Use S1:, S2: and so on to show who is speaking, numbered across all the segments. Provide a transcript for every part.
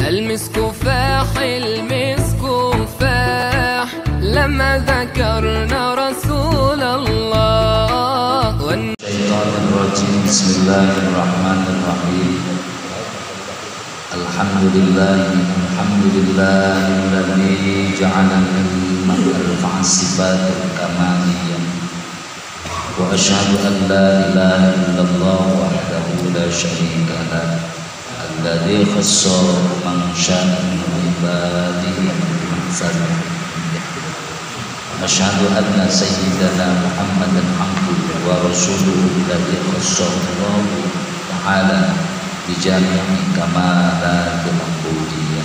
S1: المسك فاح المسك فاح لما ذكرنا رسول الله
S2: الشيطان الرجيم. بسم الله الرحمن الرحيم. الحمد لله الذي جعل العلم أرفع الصفات الكمالية، وأشهد أن لا إله إلا الله وحده لا شريك له الذي خص من شاء من عباده بالإحسان. أشهد أن سيدنا محمدا عبده ورسوله الذي خصه الله تعالى بجميع كمالات العبودية.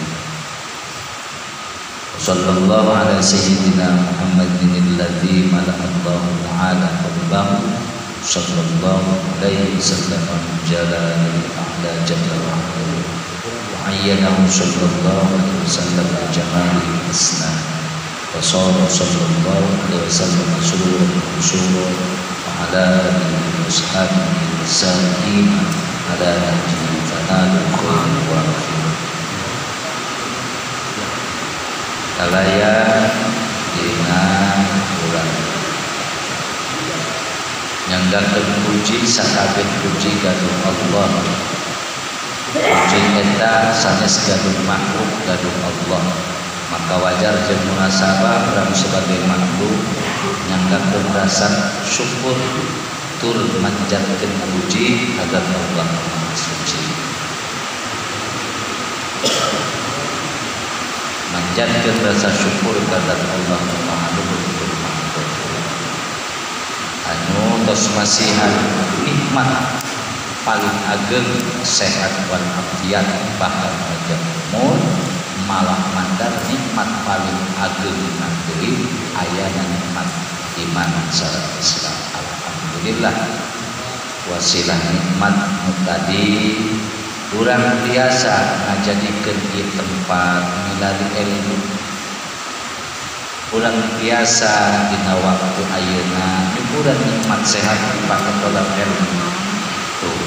S2: صلى الله على سيدنا محمد الذي ملأ الله تعالى قلبه صلى الله عليه وسلم بجلال الأعلى جل وعلا، وعينه صلى الله عليه وسلم بجمال الحسنى، وصار صلى الله عليه وسلم سرورا وسرورا، وعلى آله وأصحابه والسائرين على نهجه فنالوا الخير والعافية. Kalaya dina urang nyanggakeun puji sakabeh puji gaduh Allah. Puji eta sanes gaduh makhluk gaduh Allah, maka wajar jeung munasabah urang sebagai makhluk nyanggakeun rasa syukur tur manjatkeun puji agar Allah Maha Suci. Manjatkeun rasa syukur kepada Allah Maha Luhur anu tos masihan nikmat paling ageng sehat wal afiat, bahkan aja umur malah mandar nikmat paling ageng nanti ayana nikmat iman secara Islam. Alhamdulillah wasilah nikmat tadi urang biasa ngajadikeun ieu tempat milari ilmu. Urang biasa dina waktu ayeuna nyukuran nikmat sehat dipake dalam ilmu. Tuh,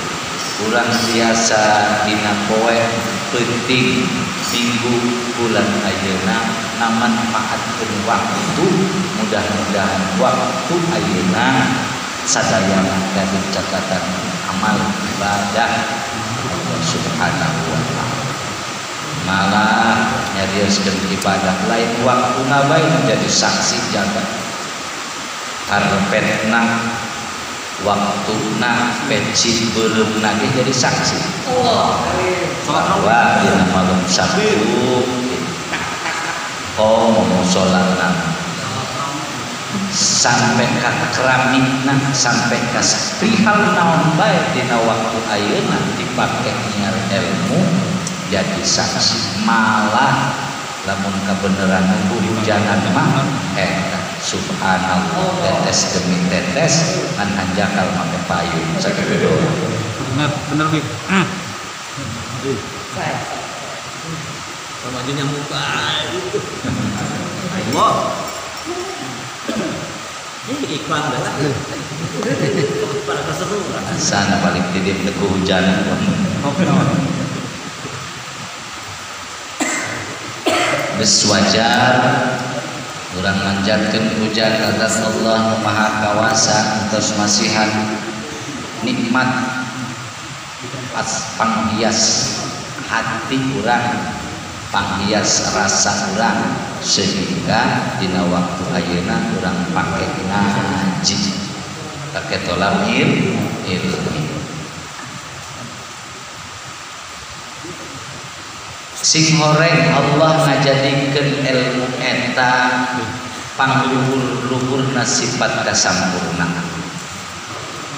S2: urang biasa dina poe penting minggu bulan ayeuna namanfaatkeun waktu, mudah-mudahan waktu ayeuna sadaya dari catatan amal ibadah Allah Subhanahu wa ta'ala. Malah nyarioskeun ibadah lain waktuna bae menjadi saksi jaga harpetna waktuna peci beureumna ge jadi saksi bahwa dina malam Sabtu mau salatna sampai ka keramikna, sampai ka perihal naon bae dina waktu ayeuna dipake nyiar ilmu jadi saksi. Malah lamun kabeneran nunggu hujanan mah subhanallah tetes demi tetes kan hanjakal make payung sakitu doang. Bener Bib. Sama aja nyambung bae itu. Allah. Ini iklan dah. Pada keseruan. Sana paling tidip teu hujanan. Geus wajar urang manjatkeun puja atas Allah Maha Kawasa entos masihan nikmat pas panghias hati urang, panghias rasa urang, sehingga dina waktu ayeuna urang pake ngaji, pake tolak ilmi. Sing horeng Allah ngajadikeun ilmu eta pangluhur-luhurna sifat kasampurnaan.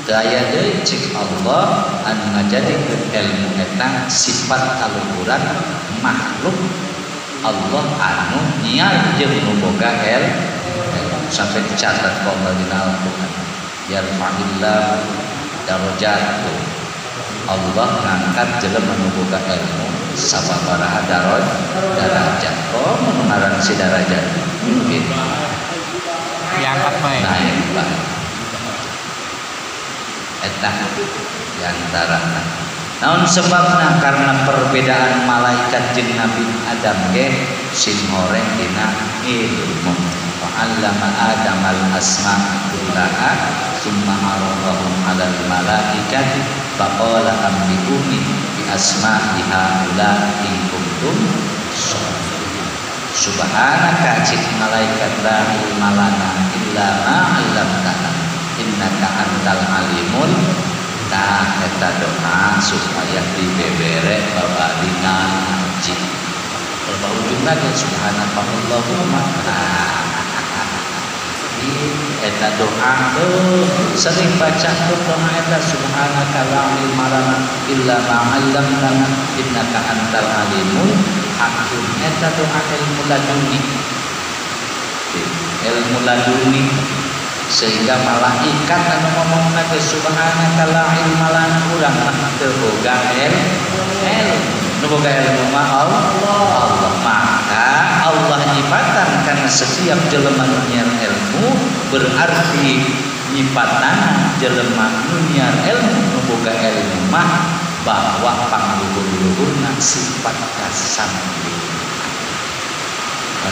S2: Teu aya deui cik Allah anu ngajadikeun ilmu eta sifat kaluhuran makhluk Allah anu nyiar jeung nu boga sampai dicatat ku Allah dina Al-Qur'an. Yarfa'illahu darajatuh. Allah ngangkat jelema nu boga ilmu sababaraha darajat. Oh, ngaran si darajat. Gitu. Diangkat bae. Naik bae. Eta diantarana Naon sebabna karena perbedaan malaikat jeung Nabi Adam ge sing horeng dina ilmu. Fa'allama Adam al-asma'a kullaha tsumma 'aradahum 'alal malaikati faqala anbi'uni bi asma'i haula in kuntum shadiqin. Subhanaka cik malaikat la ilma lana illa ma 'allamtana innaka antal alimul. Nah, kita doa supaya dibebere bawa dinaji. Kalau ujung lagi subhanallahumma. Kita doa tuh sering baca tuh doa kita subhanaka la ilma lana illa ma 'allamtana innaka antal alimul hakim. Kita doa ilmu laduni. Ilmu laduni sehingga malaikat anu ngomong nage subhanaka la ilma lana urang mah teu boga ilmu boga ilmu mah Allah maka Allah nyipatan karena setiap jelema nu nyiar ilmu berarti nyipatana jelema nu nyiar ilmu nu boga ilmu mah bahwa pangluhur-luhurna sifat kasambi.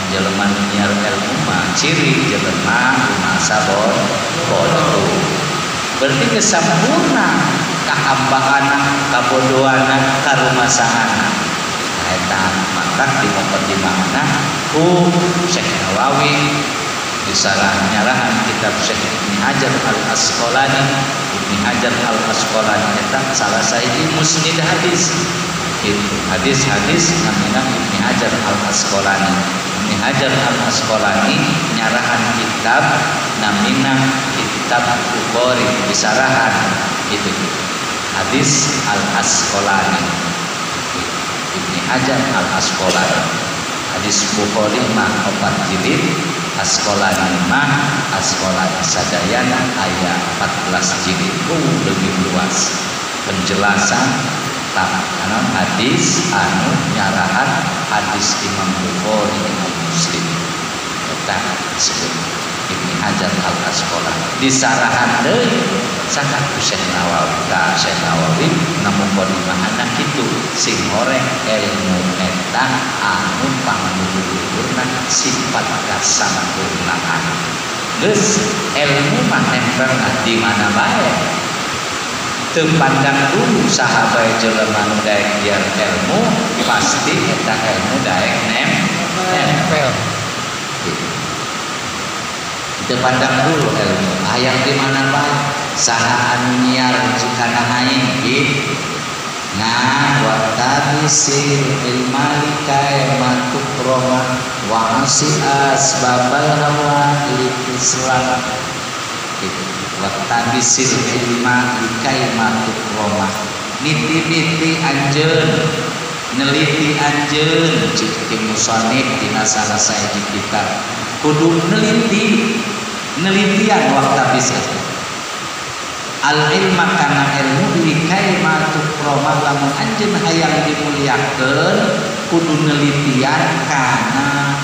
S2: Jelema nyiar ilmu mah ciri jelema masa bodoh. Berarti kesempurna kahambaan kabodohan karumasahan. Eta maka dipertimbangna ku Syekh Nawawi disarah nyarahan kitab Syekh Ibnu Hajar al-Asqalani. Ibnu Hajar al-Asqalani eta salah sahiji musnid hadis. Hadis-hadis namina Ibnu Hajar al-Asqalani. Ibnu Hajar al-Asqalani nyarahan kitab namina kitab Bukhari disarahan itu hadis al-Asqalani. Ibnu Hajar al-Asqalani hadis Bukhari mah 4 jilid, Asqalani mah Asqalani sadayana aya 14 jilid. Lebih luas penjelasan karena hadis anu nyarahan hadis Imam Bukhari Imam Muslim kita disebut Ibnu Hajar al-Asqalani disarahan deui sangat Syekh Nawawi ka Syekh Nawawi namun kodimahana kitu sing horeng ilmu eta anu pangluhurna sifat kasampurnaan geus ilmu mah nempel di mana bae. Tempandang dulu sahabat jelema nu daek diar ilmu pasti eta ilmu daek nempel. Tempandang dulu ilmu hayang di mana bae saha anu nyiar jikana aing gitu. Nah wa tabisil ilmali matuk roma wa asias babal hawa islam gitu. Watabisil ilma likai matuk roma niti-niti anjeun neliti anjeun cik musonib dina salah sahiji kitab kudu nelitian watabisil al ilma kana ilmu likai matuk roma lamun anjeun hayang dimuliakeun kudu nelitian kana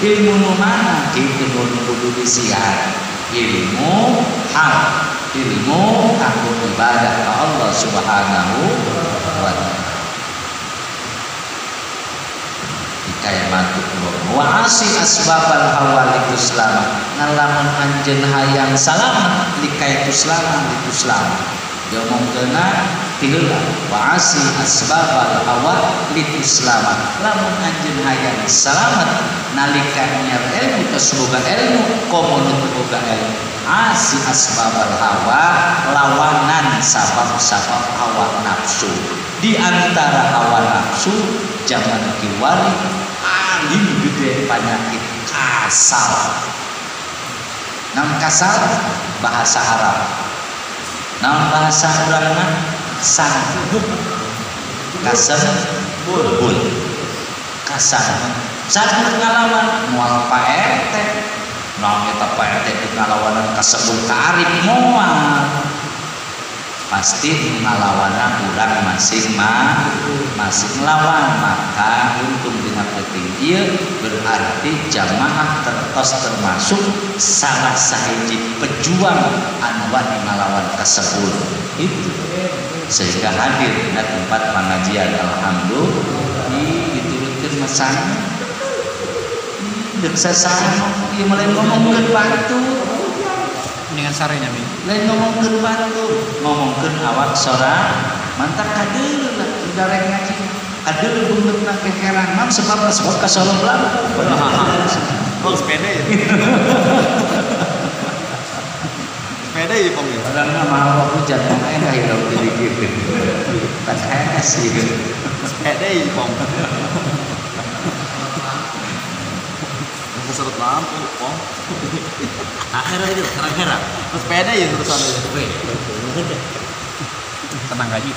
S2: ilmu nu mana kitu kudu disiar ilmu hal ilmu kanggo ibadah Allah Subhanahu wa taala. Dikaimatu wa asi asbabal hawaliku selamat ngalamun anjeun hayang salamat likaitu selamat diomongkeuna tiheula wa asi asbabal hawaliku selamat lamun anjeun hayang salamat nalika nyiar ilmu tersemoga ilmu komunut boga ilmu asi asbabal hawa lawanan sabab-sabab hawa nafsu di antara hawa nafsu zaman kiwari paling gede penyakit kasal. Namun kasal bahasa Arab namun bahasa urangna sanggub kasal bulbul kasal sanggub ngalawan mual PRT namun kita PRT di ngalawanan kasebul karib mual pasti ngalawana urang masing ngelawan maka untung dina penting ieu berarti jamaah termasuk salah sahiji pejuang anu wani ngalawan kasebul itu sehingga hadir di tempat pengajian. Alhamdulillah diturutkeun masana deuk sasana ieu mulai ngomongkeun batu
S3: dengan sarenya Mi.
S2: lain ngomongkeun batu ngomongkeun awak sora mantak kadeul lah udah ngaji kadeul beungeutna keheran mam sebab kasolong lampu
S3: Oh sepeda ya. Sepeda ya Pom.
S2: orang mah hujan makanya enggak hidup dikit tak kaya sih
S3: Sepeda ya Pom. Keserut lampu Pom. Akhirnya itu kera-kera. Sepeda ya terusan ya. Tenang aja.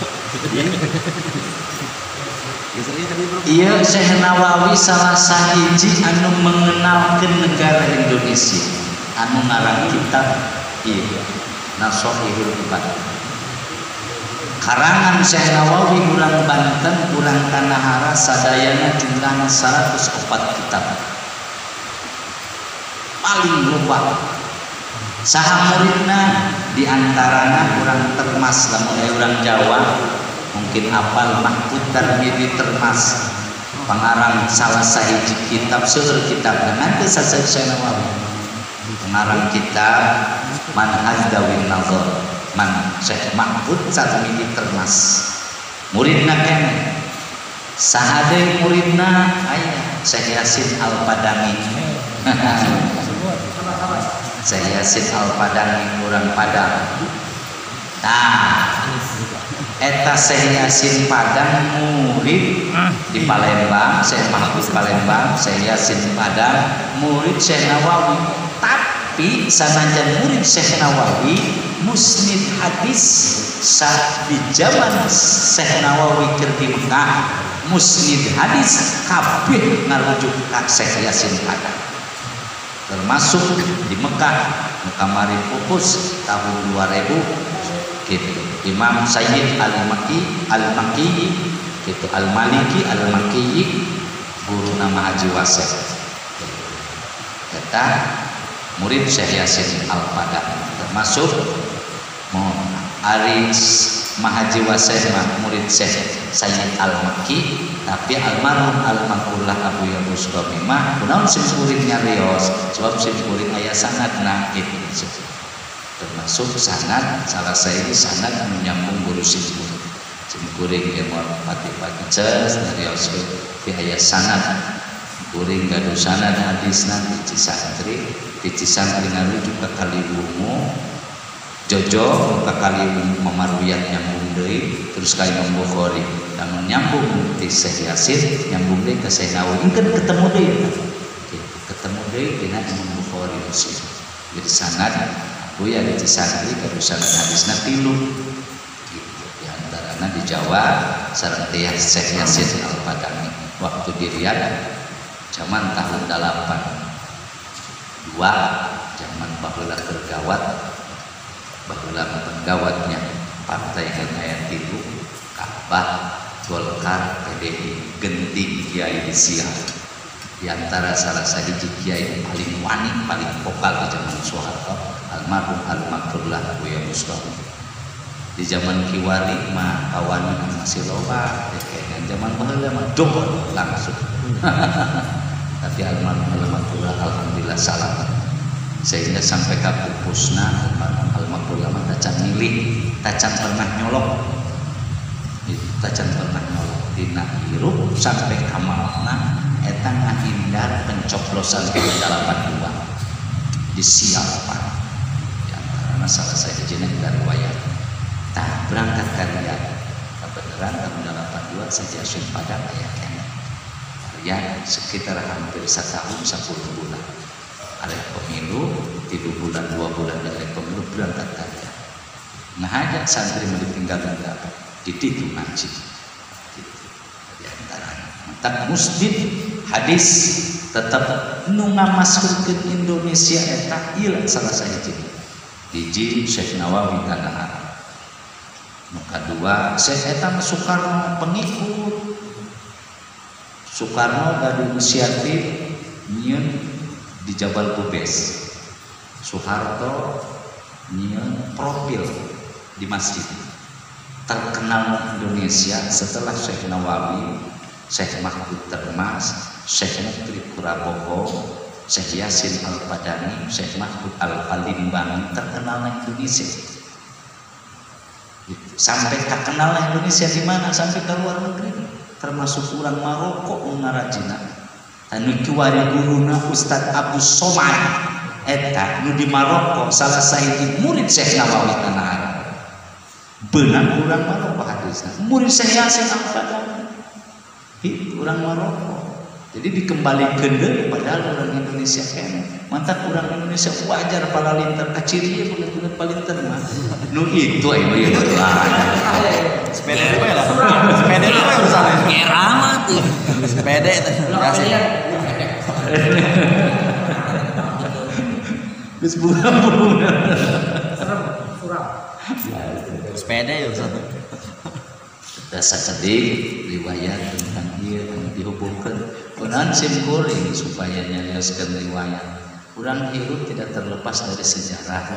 S2: Iya Syekh Nawawi salah sahiji anu mengenalkan negara Indonesia anu ngarang kitab iya Nashihul Ibad karangan Syekh Nawawi urang Banten urang Kanahara sadayana jumlahna 104 kitab paling loba saha muridna diantarana urang Termas lamun urang Jawa mungkin apal Mahfud Tarmidi Termas pengarang salah sahiji kitab seueur kitab nanti sasal Syekh Nawawi pengarang kitab Manhaj Dawin Nazar man Syekh Mahfud Tarmidi Termas muridna kene saha deui muridna aya Syekh Yasin Al-Padami Syekh Yasin Al-Padami urang Padang nah eta Syekh Yasin Padang murid di Palembang, Syekh Mahfud Palembang, Syekh Yasin Padang murid Syekh Nawawi. Tapi sanajan murid Syekh Nawawi musnid hadis saat di zaman Syekh Nawawi keur di Mekah musnid hadis kabeh ngarujuk ka Syekh Yasin Padang. Termasuk di Mekah Mari pupus tahun 2000 gitu. Imam Sayyid Al-Makki gitu Al-Maliki Al-Makki guru nama Haji Wasek kita murid Syekh Yasin Al-Padang termasuk Aris Mahaji Wasek murid Syekh Sayyid Al-Makki tapi almarhum Al-Makullah Abu Yunus Domimah kunaon sim muridnya Rios sebab sim murid aya sanadna gitu termasuk sanad salah sahiji sanad menyambung guru simkuring emor pati-pati ces dari Rasul di aya sanad kuring gaduh sanad hadisna di santri ngarujuk ka Kaliwungu Jojo ka Kaliwungu Mamarwiyah nyambung deui terus ka Imam Bukhari namun nyambung di Syekh Yasin nyambung deui ka Syekh Nawawi engkeun ketemu deui dina Imam Bukhari Muslim jadi sanad ya di santri karusan hadisna 3 gitu diantaranya di Jawa sareng teh Syekh Yasin Al-Padang waktu di Riyadh zaman tahun 82 zaman baheula keur gawat baheula penggawatnya partai kan aya 3 Ka'bah Golkar PDI genting kiai di Siang di antara salah sahiji kiai paling wani paling vokal di zaman Soeharto almarhum Al-Makrullah Buya Mustafa di zaman Kiwali mah kawan masih loba kayak zaman baheula mah dongkol langsung tapi almarhum Al-Makrullah alhamdulillah selamat sehingga sampai ke pupusna Al-Makrullah mah tacan milih tacan pernah nyolok dina hirup sampai kamalna eta ngahindar pencoblosan ke 82 disiapkan di antara salah sahiji dari riwayat tah berangkat ka Riyadh kebenaran tahun 82 Syekh Yasin Padang aya kene Riyadh sekitar hampir 1 tahun 10 bulan ada pemilu 3 bulan 2 bulan dari pemilu berangkat ka Riyadh ngahaja santri mau ditinggalkan apa diditu ngaji gitu di antara tak musnid hadis tetap nu ngamaskeun Indonesia eta ieu salah sahiji hiji Syekh Nawawi Kanahara nu kadua Syekh eta Soekarno pengikut Soekarno gaduh inisiatif nyieun di Jabal Kubes Soeharto nyieun profil di masjid terkenal Indonesia setelah Syekh Nawawi, Syekh Mahfud Termas, Syekh Mukri Kurabogo, Syekh Yasin Al-Padani, Syekh Mahfud Al-Palimbang, terkenal Indonesia. Sampai terkenal Indonesia di mana? Sampai ke luar negeri, termasuk orang Maroko ngarajina. Anu kiwari guruna Ustadz Abu Somad eta nu di Maroko salah sahiji murid Syekh Nawawi tanah Arab. Benar orang Maroko hadisnya. Murid Syekh Yasin Al-Padani itu orang Maroko. Jadi dikembalikan deh padahal orang Indonesia kan. Mantap orang Indonesia wajar para linter kecil bener-bener palinter mah. Nu itu ya
S3: Sepeda itu ya lah. Sepeda itu ya misalnya.
S1: Kerama tuh.
S3: Sepeda itu.
S2: Bis buram.
S3: Sepeda ya satu.
S2: Dasar sedih riwayat tentang dia yang dihubungkan. Kunan simkuring supaya nyarioskeun riwayat. Urang hirup tidak terlepas dari sejarah.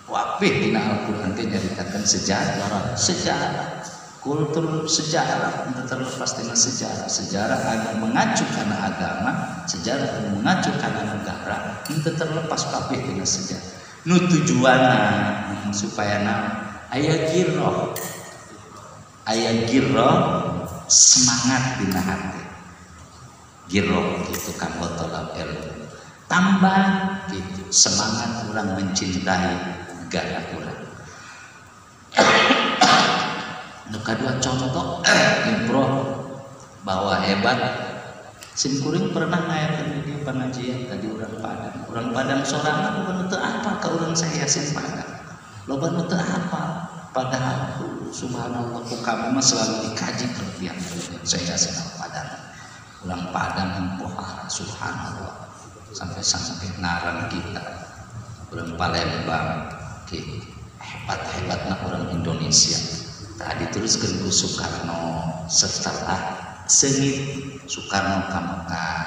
S2: Wapih dina Al-Qur'an teh nyaritakeun sejarah. Kultur sejarah tidak terlepas dari sejarah. Sejarah anu mengacu kana agama, sejarah anu mengacu kana negara, tidak terlepas wapih dina sejarah. Nu tujuanna supaya aya giroh. Aya giroh semangat dina hati. Giroh gitu kanggo tolak ilmu. Tambah gitu semangat orang mencintai negara orang. Nu kadua contoh improv bahwa hebat. Simkuring pernah ngayakeun di pengajian tadi orang Padang. Orang Padang sorangan loba teu apa ka urang saya Yasin Padang. Loba nu teu apa. Padahal subhanallah ku kami mah selalu dikaji kelebihan saya Yasin Padang. Orang Padang yang pohara subhanallah sampai ngarang kita orang Palembang hebat-hebatnya orang Indonesia tadi teruskan ku Soekarno setelah sengit Soekarno ka Mekah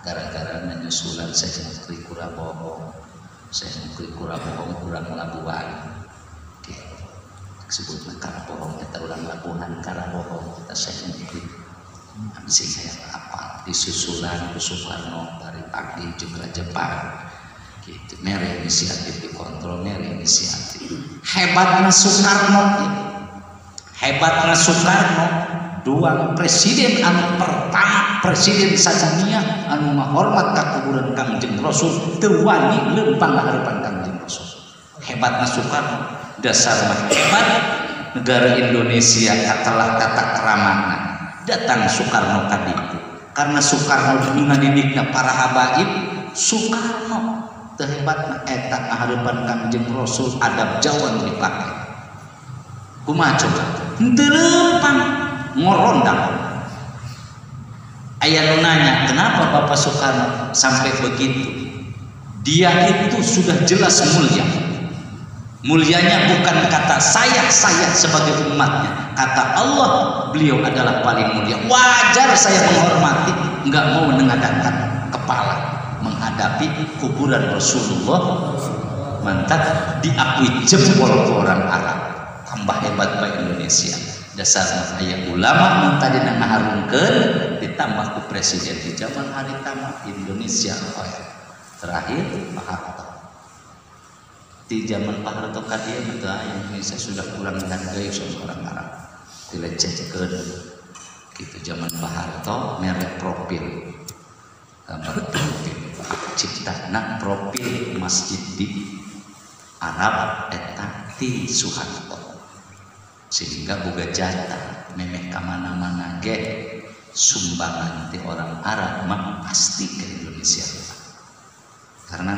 S2: gara-gara menyusulan Syekh Mukri Kurabogo orang Labuan disebutnya Karabohong kita orang Labuan Karabohong kita Syekh Mukri sing saya apa disusulan ku Soekarno dari pagi juga Jepang gitu mere inisiatif dikontrol mere inisiatif hebatna Soekarno dua presiden anu pertama presiden sadunia anu menghormat ka kuburan Kangjeng Rasul teu wani leumpang harapan Kangjeng Rasul hebatna Soekarno dasar mah hebat negara Indonesia katalah kata keramana datang Soekarno kaditu karena Soekarno dina didikna para habaib Soekarno teu hebatna eta harapan Kangjeng Rasul adab jawan dipake kumaha coba henteu leumpang ngorondang aya nu nanya kenapa Bapak Soekarno sampai begitu dia itu sudah jelas mulianya bukan kata saya sebagai umatnya kata Allah beliau adalah paling mulia wajar saya menghormati enggak mau menengadahkan kepala menghadapi kuburan Rasulullah mantap diakui jempol orang Arab tambah hebat Pak Indonesia dasar aya ulama nu tadi ngaharungkeun ditambah ku presiden di zaman hari tamat Indonesia terakhir Pak Harto di zaman Pak Harto kadieu teh Indonesia sudah kurang dan geuy orang Arab dilecehkeun gitu zaman Pak Harto merek profil gambar profil ciptana profil masjid di Arab eta ti Soeharto sehingga boga jatah memeh ka mana-mana ge sumbangan ti orang Arab mah pasti ke Indonesia karena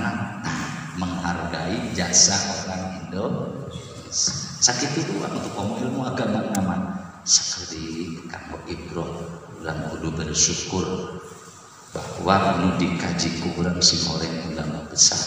S2: menghargai jasa orang Indonesia sakit itu untuk ilmu agama naman sakeudeui kanggo ibroh ulang kudu bersyukur bahwa nu dikaji ku urang simoreng ulama besar